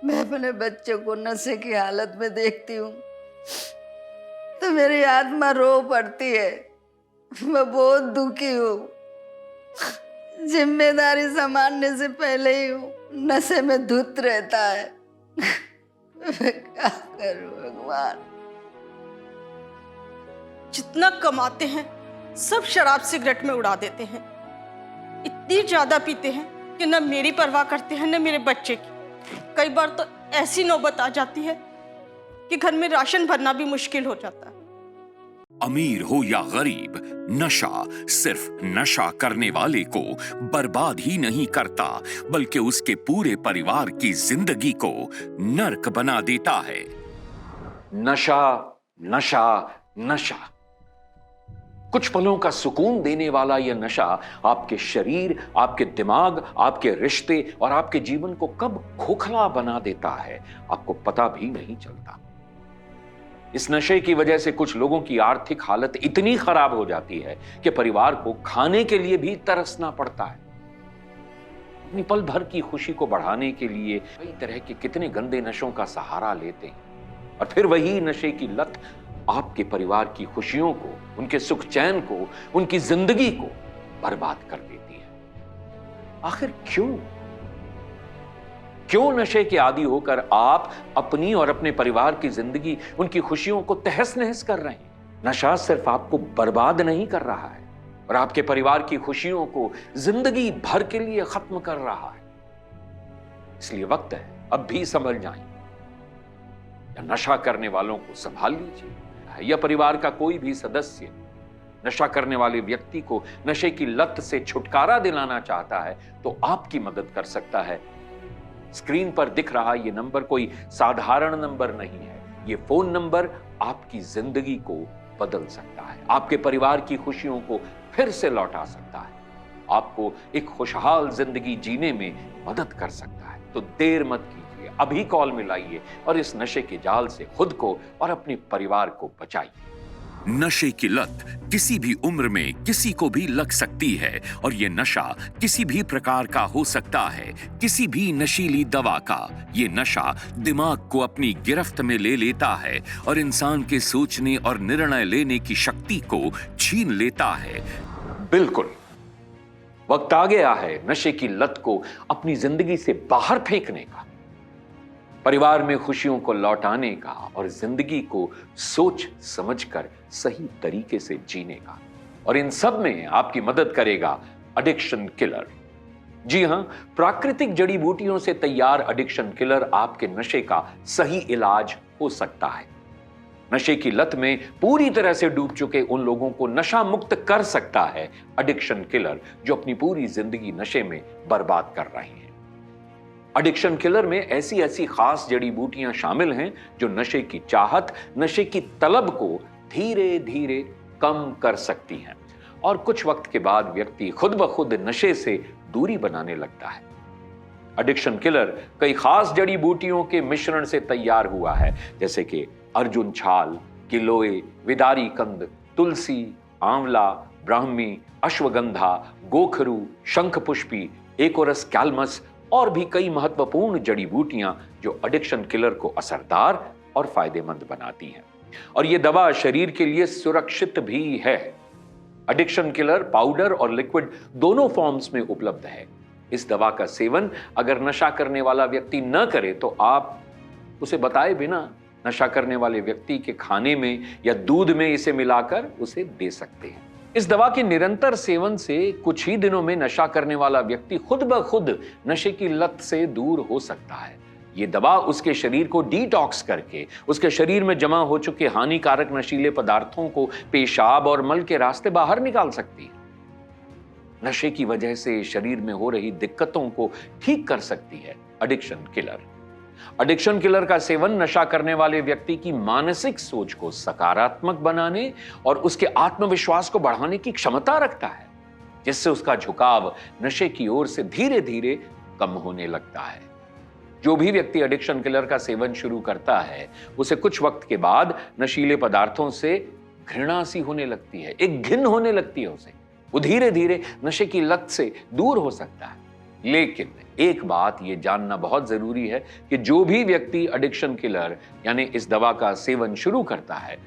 मैं अपने बच्चे को नशे की हालत में देखती हूँ तो मेरी आत्मा रो पड़ती है। मैं बहुत दुखी हूँ। जिम्मेदारी संभालने से पहले ही नशे में धुत रहता है। मैं क्या करूं भगवान। जितना कमाते हैं सब शराब सिगरेट में उड़ा देते हैं। इतनी ज्यादा पीते हैं कि न मेरी परवाह करते हैं न मेरे बच्चे की। कई बार तो ऐसी नौबत आ जाती है कि घर में राशन भरना भी मुश्किल हो जाता है। अमीर हो या गरीब, नशा सिर्फ नशा करने वाले को बर्बाद ही नहीं करता बल्कि उसके पूरे परिवार की जिंदगी को नर्क बना देता है। नशा नशा नशा, कुछ पलों का सुकून देने वाला यह नशा आपके शरीर, आपके दिमाग, आपके रिश्ते और आपके जीवन को कब खोखला बना देता है आपको पता भी नहीं चलता। इस नशे की वजह से कुछ लोगों की आर्थिक हालत इतनी खराब हो जाती है कि परिवार को खाने के लिए भी तरसना पड़ता है। अपनी पल भर की खुशी को बढ़ाने के लिए कई तरह के कितने गंदे नशों का सहारा लेते हैं और फिर वही नशे की लत आपके परिवार की खुशियों को, उनके सुख चैन को, उनकी जिंदगी को बर्बाद कर देती है। आखिर क्यों नशे के आदी होकर आप अपनी और अपने परिवार की जिंदगी, उनकी खुशियों को तहस नहस कर रहे हैं? नशा सिर्फ आपको बर्बाद नहीं कर रहा है और आपके परिवार की खुशियों को जिंदगी भर के लिए खत्म कर रहा है। इसलिए वक्त है अब भी समझ जाएं। या नशा करने वालों को संभाल लीजिए या परिवार का कोई भी सदस्य नशा करने वाले व्यक्ति को नशे की लत से छुटकारा दिलाना चाहता है तो आपकी मदद कर सकता है। स्क्रीन पर दिख रहा यह नंबर कोई साधारण नंबर नहीं है। यह फोन नंबर आपकी जिंदगी को बदल सकता है, आपके परिवार की खुशियों को फिर से लौटा सकता है, आपको एक खुशहाल जिंदगी जीने में मदद कर सकता है। तो देर मत कीजिए, अभी कॉल मिलाइए और इस नशे के जाल से खुद को और अपने परिवार को बचाइए। नशे की लत किसी भी उम्र में किसी को भी लग सकती है और ये नशा किसी भी प्रकार का हो सकता है, किसी भी नशीली दवा का। ये नशा दिमाग को अपनी गिरफ्त में ले लेता है और इंसान के सोचने और निर्णय लेने की शक्ति को छीन लेता है। बिल्कुल, वक्त आ गया है नशे की लत को अपनी जिंदगी से बाहर फेंकने का, परिवार में खुशियों को लौटाने का और जिंदगी को सोच समझकर सही तरीके से जीने का। और इन सब में आपकी मदद करेगा एडिक्शन किलर। जी हां, प्राकृतिक जड़ी बूटियों से तैयार एडिक्शन किलर आपके नशे का सही इलाज हो सकता है। नशे की लत में पूरी तरह से डूब चुके उन लोगों को नशा मुक्त कर सकता है एडिक्शन किलर, जो अपनी पूरी जिंदगी नशे में बर्बाद कर रहे हैं। एडिक्शन किलर में ऐसी ऐसी खास जड़ी बूटियां शामिल हैं जो नशे की चाहत, नशे की तलब को धीरे धीरे कम कर सकती हैं और कुछ वक्त के बाद व्यक्ति खुद ब खुद नशे से दूरी बनाने लगता है। एडिक्शन किलर कई खास जड़ी बूटियों के मिश्रण से तैयार हुआ है, जैसे कि अर्जुन छाल, गिलोय, विदारी कंद, तुलसी, आंवला, ब्राह्मी, अश्वगंधा, गोखरू, शंखपुष्पी, एकोरस कैलमस और भी कई महत्वपूर्ण जड़ी बूटियां जो एडिक्शन किलर को असरदार और फायदेमंद बनाती हैं। और यह दवा शरीर के लिए सुरक्षित भी है। एडिक्शन किलर पाउडर और लिक्विड दोनों फॉर्म्स में उपलब्ध है। इस दवा का सेवन अगर नशा करने वाला व्यक्ति न करे तो आप उसे बताए बिना नशा करने वाले व्यक्ति के खाने में या दूध में इसे मिलाकर उसे दे सकते हैं। इस दवा के निरंतर सेवन से कुछ ही दिनों में नशा करने वाला व्यक्ति खुद ब खुद नशे की लत से दूर हो सकता है। ये दवा उसके शरीर को डिटॉक्स करके उसके शरीर में जमा हो चुके हानिकारक नशीले पदार्थों को पेशाब और मल के रास्ते बाहर निकाल सकती है। नशे की वजह से शरीर में हो रही दिक्कतों को ठीक कर सकती है एडिक्शन किलर। एडिक्शन किलर का सेवन नशा करने वाले व्यक्ति की मानसिक सोच को सकारात्मक बनाने और उसके आत्मविश्वास को बढ़ाने की क्षमता रखता है, जिससे उसका झुकाव नशे की ओर से धीरे धीरे कम होने लगता है। जो भी व्यक्ति एडिक्शन किलर का सेवन शुरू करता है उसे कुछ वक्त के बाद नशीले पदार्थों से घृणा सी होने लगती है, एक घिन होने लगती है उसे। वो धीरे धीरे नशे की लत से दूर हो सकता है। लेकिन एक बात ये जानना बहुत जरूरी है कि जो भी व्यक्ति एडिक्शन किलर यानी इस दवा का सेवन शुरू करता है,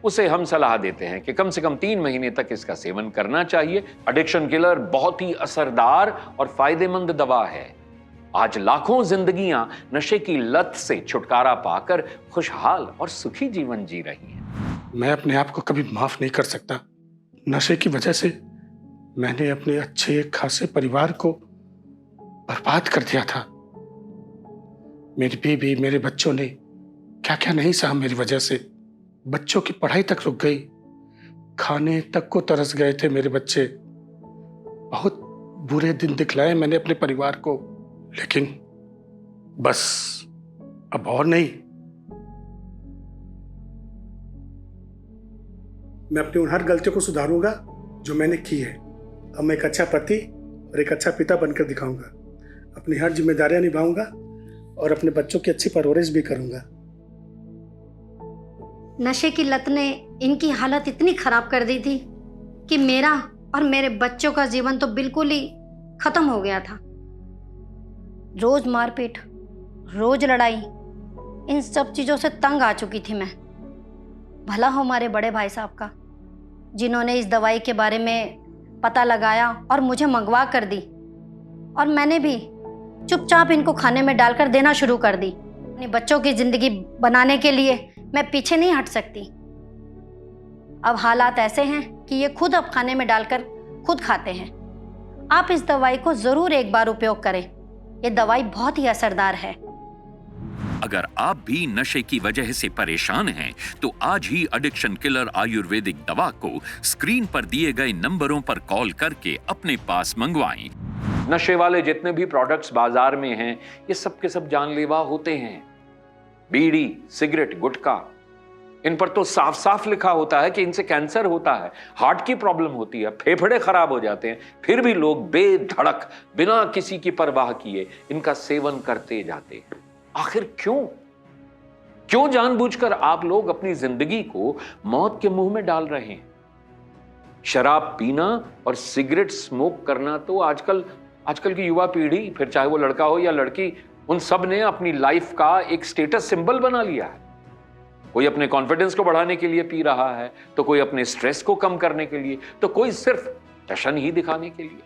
उसे हम सलाह देते हैं कि कम से कम 3 महीने तक इसका सेवन करना चाहिए। एडिक्शन किलर बहुत ही असरदार और फायदेमंद दवा है। आज लाखों जिंदगियां नशे की लत से छुटकारा पाकर खुशहाल और सुखी जीवन जी रही हैं। मैं अपने आप को कभी माफ नहीं कर सकता। नशे की वजह से मैंने अपने अच्छे खासे परिवार को बर्बाद कर दिया था। मेरी बीवी, मेरे बच्चों ने क्या क्या नहीं सहा मेरी वजह से। बच्चों की पढ़ाई तक रुक गई, खाने तक को तरस गए थे मेरे बच्चे। बहुत बुरे दिन दिखलाए मैंने अपने परिवार को, लेकिन बस अब और नहीं। मैं अपनी उन हर गलतियों को सुधारूंगा जो मैंने की है। अब मैं एक अच्छा पति और एक अच्छा पिता बनकर दिखाऊंगा। अपनी हर जिम्मेदारियां निभाऊंगा और अपने बच्चों की अच्छी परवरिश भी करूंगा। नशे की लत ने इनकी हालत इतनी खराब कर दी थी कि मेरा और मेरे बच्चों का जीवन तो बिल्कुल ही खत्म हो गया था। रोज मारपीट, रोज लड़ाई, इन सब चीजों से तंग आ चुकी थी मैं। भला हो हमारे बड़े भाई साहब का, जिन्होंने इस दवाई के बारे में पता लगाया और मुझे मंगवा कर दी, और मैंने भी चुपचाप इनको खाने में डालकर देना शुरू कर दी। अपने बच्चों की जिंदगी बनाने के लिए मैं पीछे नहीं हट सकती। अब हालात ऐसे हैं कि ये खुद अब खाने में डालकर खुद खाते हैं। आप इस दवाई को जरूर एक बार उपयोग करें। ये दवाई बहुत ही असरदार है। अगर आप भी नशे की वजह से परेशान हैं, तो आज ही एडिक्शन किलर आयुर्वेदिक दवा को स्क्रीन पर दिए गए नंबरों पर कॉल करके अपने पास मंगवाएं। नशे वाले जितने भी प्रोडक्ट्स बाजार में हैं, ये सब के सब जानलेवा होते हैं। बीड़ी, सिगरेट, गुटखा, इन पर तो साफ साफ लिखा होता है कि इनसे कैंसर होता है, हार्ट की प्रॉब्लम होती है, फेफड़े खराब हो जाते हैं। फिर भी लोग बेधड़क, बिना किसी की परवाह किए इनका सेवन करते जाते हैं। आखिर क्यों जानबूझकर आप लोग अपनी जिंदगी को मौत के मुंह में डाल रहे हैं? शराब पीना और सिगरेट स्मोक करना तो आजकल की युवा पीढ़ी, फिर चाहे वो लड़का हो या लड़की, उन सब ने अपनी लाइफ का एक स्टेटस सिंबल बना लिया है। कोई अपने कॉन्फिडेंस को बढ़ाने के लिए पी रहा है, तो कोई अपने स्ट्रेस को कम करने के लिए, तो कोई सिर्फ जश्न ही दिखाने के लिए।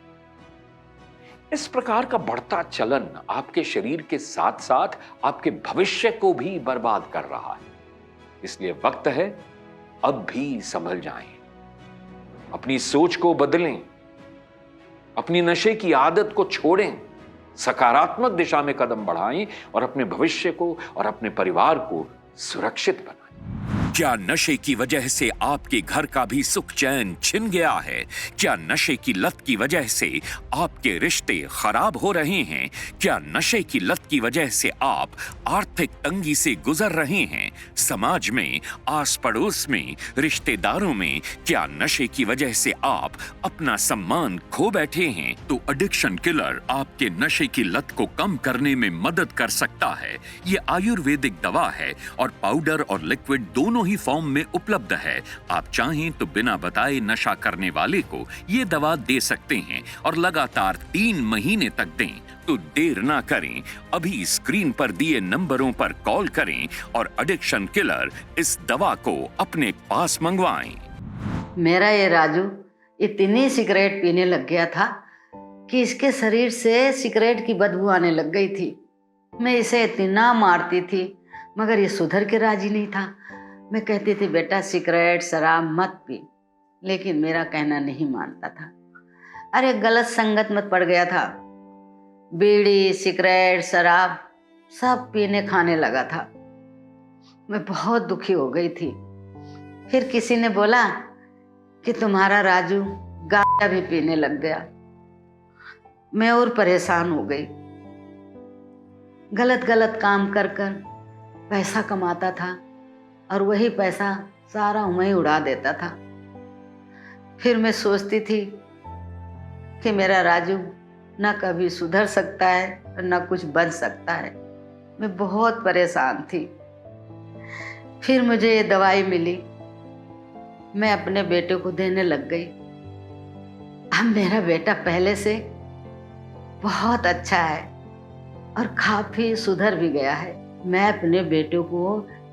इस प्रकार का बढ़ता चलन आपके शरीर के साथ साथ आपके भविष्य को भी बर्बाद कर रहा है। इसलिए वक्त है अब भी संभल जाएं, अपनी सोच को बदलें, अपनी नशे की आदत को छोड़ें, सकारात्मक दिशा में कदम बढ़ाएं और अपने भविष्य को और अपने परिवार को सुरक्षित बनाएं। क्या नशे की वजह से आपके घर का भी सुख चैन छिन गया है? क्या नशे की लत की वजह से आपके रिश्ते खराब हो रहे हैं? क्या नशे की लत की वजह से आप आर्थिक तंगी से गुजर रहे हैं? समाज में, आस पड़ोस में, रिश्तेदारों में क्या नशे की वजह से आप अपना सम्मान खो बैठे हैं? तो एडिक्शन किलर आपके नशे की लत को कम करने में मदद कर सकता है। ये आयुर्वेदिक दवा है और पाउडर और लिक्विड दोनों ही फॉर्म में उपलब्ध है। आप चाहें तो बिना बताए नशा करने वाले को ये दवा दे सकते हैं और लगातार 3 महीने तक दें। तो देर ना करें, अभी स्क्रीन पर दिए नंबरों पर कॉल करें और एडिक्शन किलर इस दवा को अपने पास मंगवाएं। मेरा ये राजू इतनी सिगरेट पीने लग गया था कि इसके शरीर से सिगरेट की बदबू आने लग गई थी। मैं इसे इतना मारती थी, मगर ये सुधर के राजी नहीं था। मैं कहती थी बेटा सिगरेट शराब मत पी, लेकिन मेरा कहना नहीं मानता था। अरे गलत संगत में पड़ गया था। बीड़ी, सिगरेट, शराब सब पीने खाने लगा था। मैं बहुत दुखी हो गई थी। फिर किसी ने बोला कि तुम्हारा राजू गांजा भी पीने लग गया। मैं और परेशान हो गई। गलत गलत काम कर कर पैसा कमाता था और वही पैसा सारा वहीं उड़ा देता था। फिर मैं सोचती थी कि मेरा राजू ना कभी सुधर सकता है और ना कुछ बन सकता है। मैं बहुत परेशान थी। फिर मुझे ये दवाई मिली, मैं अपने बेटे को देने लग गई। अब मेरा बेटा पहले से बहुत अच्छा है और काफी सुधर भी गया है। मैं अपने बेटे को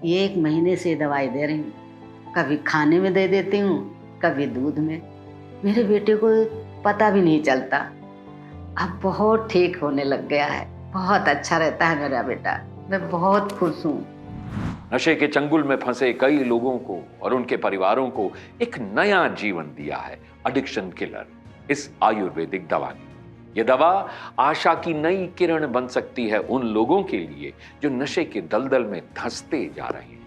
1 महीने से दवाई दे रही हूँ। कभी खाने में दे देती हूँ, कभी दूध में। मेरे बेटे को पता भी नहीं चलता। अब बहुत ठीक होने लग गया है। बहुत अच्छा रहता है मेरा बेटा। मैं बहुत खुश हूँ। नशे के चंगुल में फंसे कई लोगों को और उनके परिवारों को एक नया जीवन दिया है एडिक्शन किलर, इस आयुर्वेदिक दवा ने। यह दवा आशा की नई किरण बन सकती है उन लोगों के लिए जो नशे के दलदल में धंसते जा रहे हैं।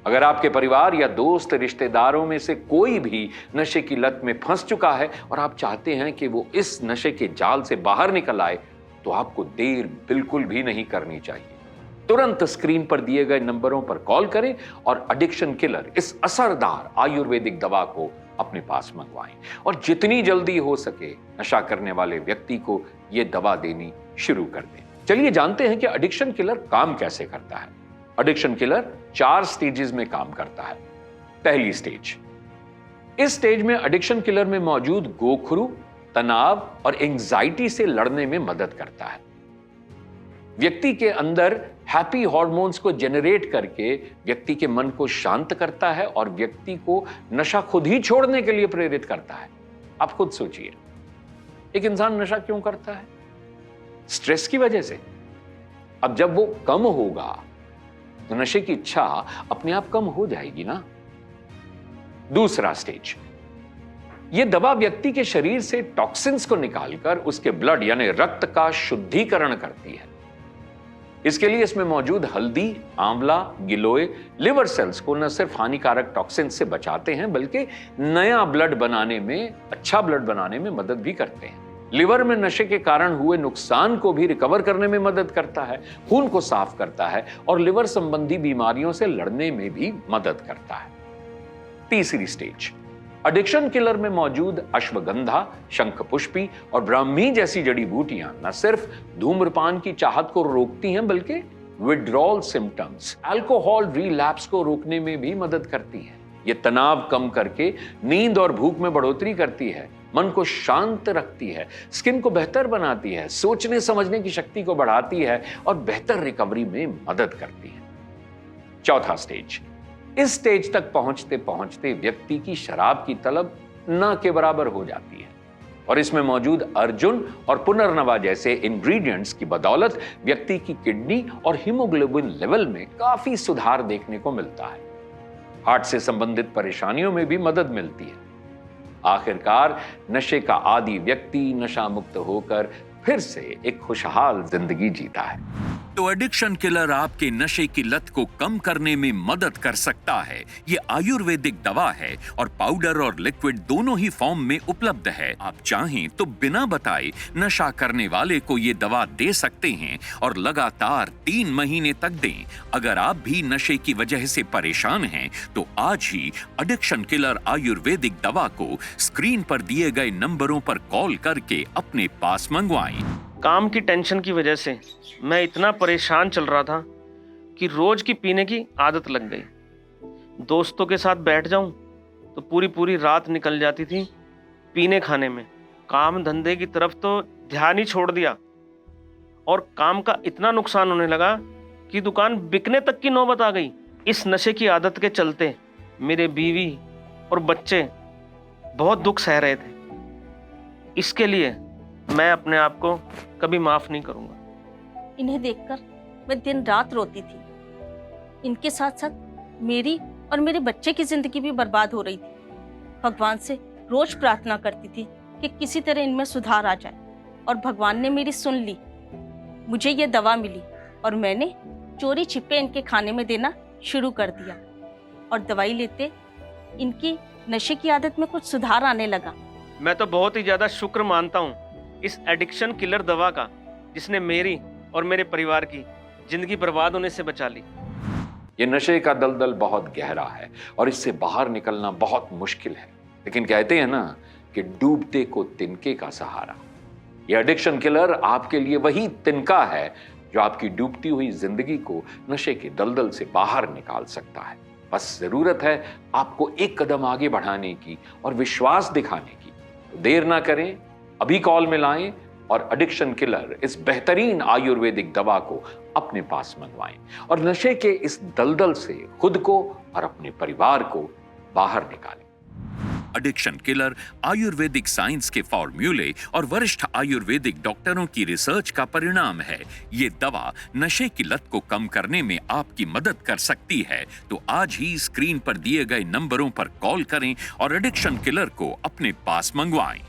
अगर आपके परिवार या दोस्त रिश्तेदारों में से कोई भी नशे की लत में फंस चुका है और आप चाहते हैं कि वो इस नशे के जाल से बाहर निकल आए, तो आपको देर बिल्कुल भी नहीं करनी चाहिए। तुरंत स्क्रीन पर दिए गए नंबरों पर कॉल करें और एडिक्शन किलर, इस असरदार आयुर्वेदिक दवा को अपने पास मंगवाएं और जितनी जल्दी हो सके नशा करने वाले व्यक्ति को यह दवा देनी शुरू कर दें। चलिए जानते हैं कि एडिक्शन किलर काम कैसे करता है। एडिक्शन किलर 4 स्टेजेस में काम करता है। पहली स्टेज, इस स्टेज में एडिक्शन किलर में मौजूद गोखरू तनाव और एंजाइटी से लड़ने में मदद करता है। व्यक्ति के अंदर हैप्पी हार्मोन्स को जनरेट करके व्यक्ति के मन को शांत करता है और व्यक्ति को नशा खुद ही छोड़ने के लिए प्रेरित करता है। आप खुद सोचिए, एक इंसान नशा क्यों करता है? स्ट्रेस की वजह से। अब जब वो कम होगा तो नशे की इच्छा अपने आप कम हो जाएगी ना। दूसरा स्टेज, यह दवा व्यक्ति के शरीर से टॉक्सिन्स को निकालकर उसके ब्लड यानी रक्त का शुद्धिकरण करती है। इसके लिए इसमें मौजूद हल्दी, आंवला, गिलोय लिवर सेल्स को न सिर्फ हानिकारक टॉक्सिन से बचाते हैं बल्कि नया ब्लड बनाने में, अच्छा ब्लड बनाने में मदद भी करते हैं। लिवर में नशे के कारण हुए नुकसान को भी रिकवर करने में मदद करता है, खून को साफ करता है और लिवर संबंधी बीमारियों से लड़ने में भी मदद करता है। तीसरी स्टेज, एडिक्शन किलर में मौजूद अश्वगंधा, शंखपुष्पी और ब्राह्मी जैसी जड़ी बूटियां न सिर्फ धूम्रपान की चाहत को रोकती हैं बल्कि विड्रॉल सिम्टम्स, अल्कोहल रिलैप्स को रोकने में भी मदद करती हैं। ये तनाव कम करके नींद और भूख में बढ़ोतरी करती है, मन को शांत रखती है, स्किन को बेहतर बनाती है, सोचने समझने की शक्ति को बढ़ाती है और बेहतर रिकवरी में मदद करती है। चौथा स्टेज, इस स्टेज तक पहुंचते पहुंचते व्यक्ति की शराब की तलब न के बराबर हो जाती है और इसमें मौजूद अर्जुन और पुनर्नवा जैसे इंग्रेडिएंट्स की बदौलत व्यक्ति की किडनी और हीमोग्लोबिन लेवल में काफी सुधार देखने को मिलता है। हार्ट से संबंधित परेशानियों में भी मदद मिलती है। आखिरकार नशे का आदी व्यक्ति नशा मुक्त होकर फिर से एक खुशहाल जिंदगी जीता है। तो एडिक्शन किलर आपके नशे की लत को कम करने में मदद कर सकता है। ये आयुर्वेदिक दवा है और पाउडर और लिक्विड दोनों ही फॉर्म में उपलब्ध है। आप चाहें तो बिना बताए नशा करने वाले को ये दवा दे सकते हैं और लगातार 3 महीने तक दें। अगर आप भी नशे की वजह से परेशान हैं तो आज ही एडिक्शन किलर आयुर्वेदिक दवा को स्क्रीन पर दिए गए नंबरों पर कॉल करके अपने पास मंगवाएं। काम की टेंशन की वजह से मैं इतना परेशान चल रहा था कि रोज की पीने की आदत लग गई। दोस्तों के साथ बैठ जाऊं तो पूरी पूरी रात निकल जाती थी पीने खाने में। काम धंधे की तरफ तो ध्यान ही छोड़ दिया और काम का इतना नुकसान होने लगा कि दुकान बिकने तक की नौबत आ गई। इस नशे की आदत के चलते मेरे बीवी और बच्चे बहुत दुख सह रहे थे। इसके लिए मैं अपने आप को कभी माफ नहीं करूंगा। इन्हें देखकर मैं दिन रात रोती थी। इनके साथ साथ मेरी और मेरे बच्चे की जिंदगी भी बर्बाद हो रही थी। भगवान से रोज प्रार्थना करती थी कि किसी तरह इनमें सुधार आ जाए और भगवान ने मेरी सुन ली। मुझे ये दवा मिली और मैंने चोरी छिपे इनके खाने में देना शुरू कर दिया और दवाई लेते इनकी नशे की आदत में कुछ सुधार आने लगा। मैं तो बहुत ही ज्यादा शुक्र मानता हूँ इस एडिक्शन किलर दवा का, जिसने मेरी और मेरे परिवार की जिंदगी बर्बाद होने से बचा ली। ये नशे का दलदल बहुत गहरा है और इससे बाहर निकलना बहुत मुश्किल है, लेकिन कहते हैं ना कि डूबते को तिनके का सहारा। ये एडिक्शन किलर आपके लिए वही तिनका है जो आपकी डूबती हुई जिंदगी को नशे के दलदल से बाहर निकाल सकता है। बस जरूरत है आपको एक कदम आगे बढ़ाने की और विश्वास दिखाने की। तो देर ना करें, अभी कॉल मिलाएं और एडिक्शन किलर इस बेहतरीन आयुर्वेदिक दवा को अपने पास मंगवाएं और नशे के इस दलदल से खुद को और अपने परिवार को बाहर निकालें। एडिक्शन किलर आयुर्वेदिक साइंस के फॉर्मूले और वरिष्ठ आयुर्वेदिक डॉक्टरों की रिसर्च का परिणाम है। ये दवा नशे की लत को कम करने में आपकी मदद कर सकती है। तो आज ही स्क्रीन पर दिए गए नंबरों पर कॉल करें और एडिक्शन किलर को अपने पास मंगवाएं।